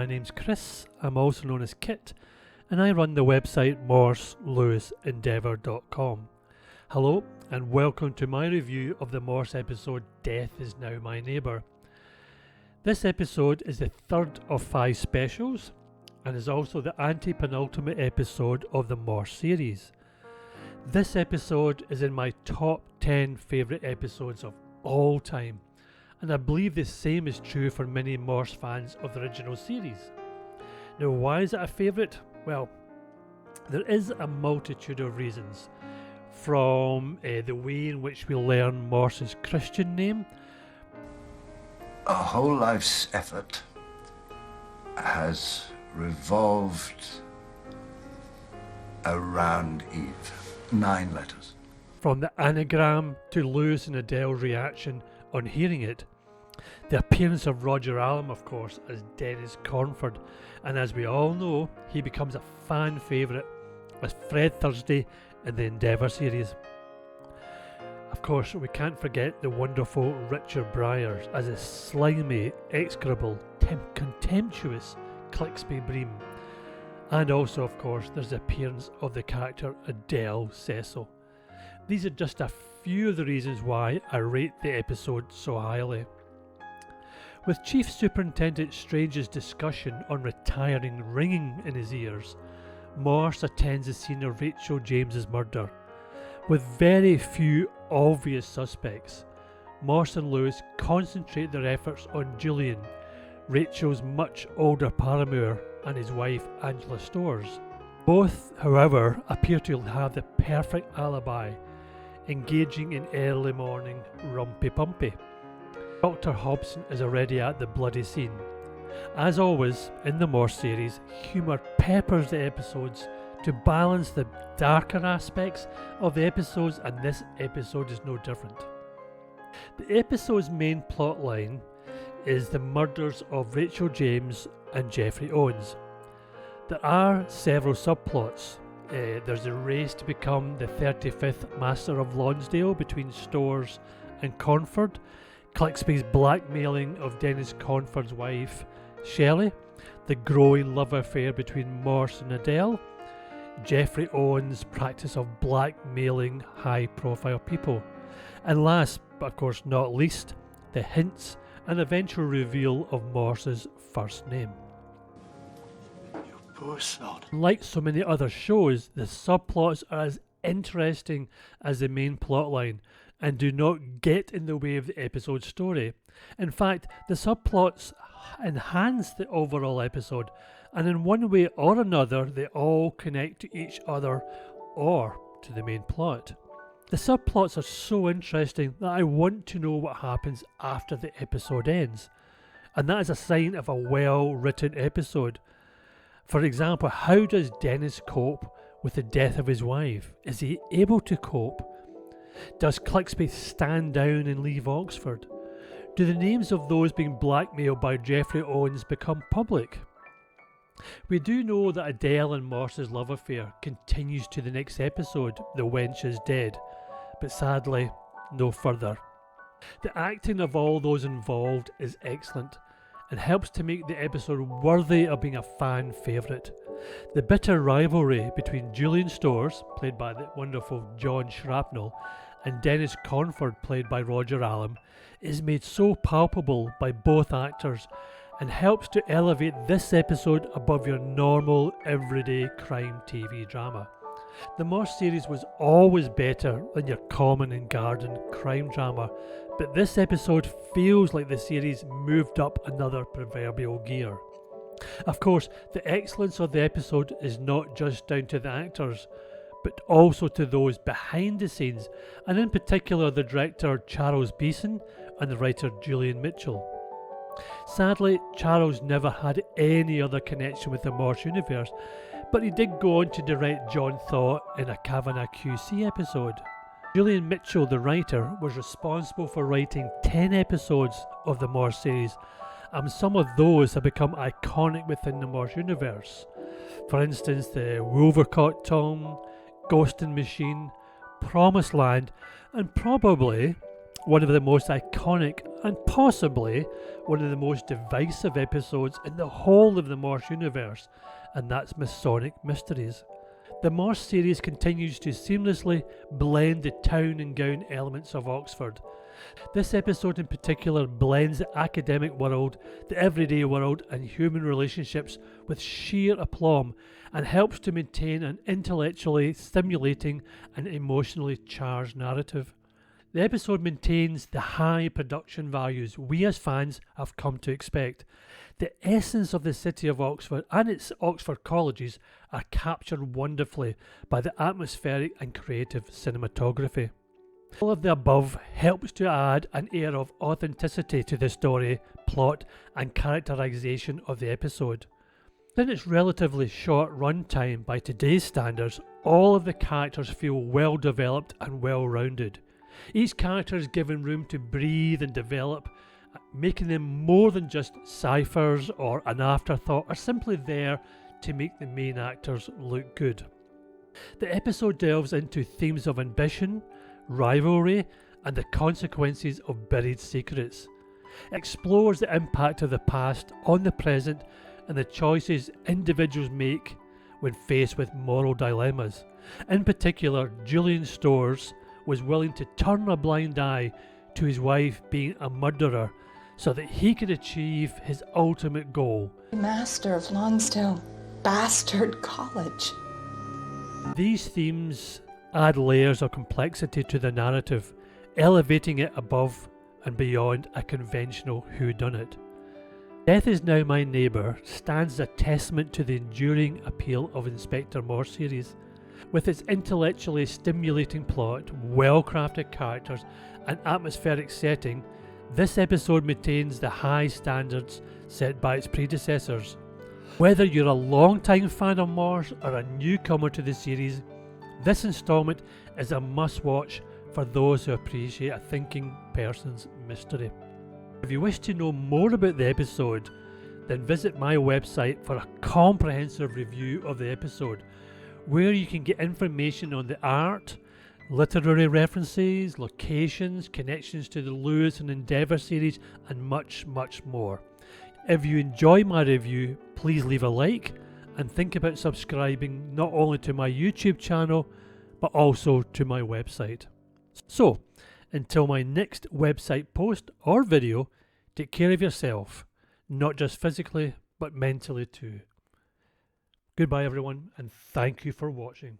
my name's Chris, I'm also known as Kit, and I run the website morse-endeavour.com. Hello, and welcome to my review of the Morse episode Death is Now My Neighbour. This episode is the third of 5 specials, and is also the anti-penultimate episode of the Morse series. This episode is in my top 10 favourite episodes of all time, and I believe the same is true for many Morse fans of the original series. Now, why is it a favourite? Well, there is a multitude of reasons, from the way in which we learn Morse's Christian name. A whole life's effort has revolved around Eve. 9 letters. From the anagram to Lewis and Adele's reaction on hearing it. The appearance of Roger Allam, of course, as Dennis Cornford, and as we all know, he becomes a fan favourite as Fred Thursday in the Endeavour series. Of course, we can't forget the wonderful Richard Bryars as a slimy, execrable, contemptuous Clixby Bream. And also, of course, there's the appearance of the character Adele Cecil. These are just a few of the reasons why I rate the episode so highly. With Chief Superintendent Strange's discussion on retiring ringing in his ears, Morse attends the scene of Rachel James's murder. With very few obvious suspects, Morse and Lewis concentrate their efforts on Julian, Rachel's much older paramour, and his wife Angela Storrs. Both, however, appear to have the perfect alibi, engaging in early morning rumpy-pumpy. Dr. Hobson is already at the bloody scene. As always, in the Morse series, humour peppers the episodes to balance the darker aspects of the episodes, and this episode is no different. The episode's main plot line is the murders of Rachel James and Jeffrey Owens. There are several subplots. There's a race to become the 35th Master of Lonsdale between Storrs and Cornford, Clixby's blackmailing of Dennis Cornford's wife, Shelley, the growing love affair between Morse and Adele, Jeffrey Owens' practice of blackmailing high-profile people, and last, but of course not least, the hints and eventual reveal of Morse's first name. You poor sod. Like so many other shows, the subplots are as interesting as the main plotline and do not get in the way of the episode's story. In fact, the subplots enhance the overall episode, and in one way or another they all connect to each other or to the main plot. The subplots are so interesting that I want to know what happens after the episode ends, and that is a sign of a well-written episode. For example, how does Dennis cope with the death of his wife? Is he able to cope? Does Clixby stand down and leave Oxford? Do the names of those being blackmailed by Jeffrey Owens become public? We do know that Adele and Morse's love affair continues to the next episode, The Wench is Dead, but sadly, no further. The acting of all those involved is excellent and helps to make the episode worthy of being a fan favourite. The bitter rivalry between Julian Storrs, played by the wonderful John Shrapnel, and Dennis Cornford, played by Roger Allam, is made so palpable by both actors and helps to elevate this episode above your normal, everyday crime TV drama. The Morse series was always better than your common and garden crime drama, but this episode feels like the series moved up another proverbial gear. Of course, the excellence of the episode is not just down to the actors, but also to those behind the scenes, and in particular the director Charles Beeson and the writer Julian Mitchell. Sadly, Charles never had any other connection with the Morse universe, but he did go on to direct John Thaw in a Kavanagh QC episode. Julian Mitchell, the writer, was responsible for writing 10 episodes of the Morse series, and some of those have become iconic within the Morse universe. For instance, the Wolvercott Tom, Ghost and Machine, Promised Land, and probably one of the most iconic and possibly one of the most divisive episodes in the whole of the Morse universe, and that's Masonic Mysteries. The Morse series continues to seamlessly blend the town and gown elements of Oxford. This episode in particular blends the academic world, the everyday world and human relationships with sheer aplomb and helps to maintain an intellectually stimulating and emotionally charged narrative. The episode maintains the high production values we as fans have come to expect. The essence of the city of Oxford and its Oxford colleges are captured wonderfully by the atmospheric and creative cinematography. All of the above helps to add an air of authenticity to the story, plot and characterization of the episode. In its relatively short runtime by today's standards, all of the characters feel well developed and well rounded. Each character is given room to breathe and develop, making them more than just ciphers or an afterthought, or simply there to make the main actors look good. The episode delves into themes of ambition, rivalry, and the consequences of buried secrets. It explores the impact of the past on the present and the choices individuals make when faced with moral dilemmas. In particular, Julian Storrs was willing to turn a blind eye to his wife being a murderer so that he could achieve his ultimate goal. Master of Lonsdale Bastard College. These themes add layers of complexity to the narrative, elevating it above and beyond a conventional whodunit. Death Is Now My Neighbour stands as a testament to the enduring appeal of Inspector Morse series. With its intellectually stimulating plot, well-crafted characters and atmospheric setting, this episode maintains the high standards set by its predecessors. Whether you're a long-time fan of Morse or a newcomer to the series, this instalment is a must-watch for those who appreciate a thinking person's mystery. If you wish to know more about the episode, then visit my website for a comprehensive review of the episode, where you can get information on the art, literary references, locations, connections to the Lewis and Endeavour series, and much, much more. If you enjoy my review, please leave a like and think about subscribing not only to my YouTube channel, but also to my website. So, until my next website post or video, take care of yourself, not just physically, but mentally too. Goodbye everyone, and thank you for watching.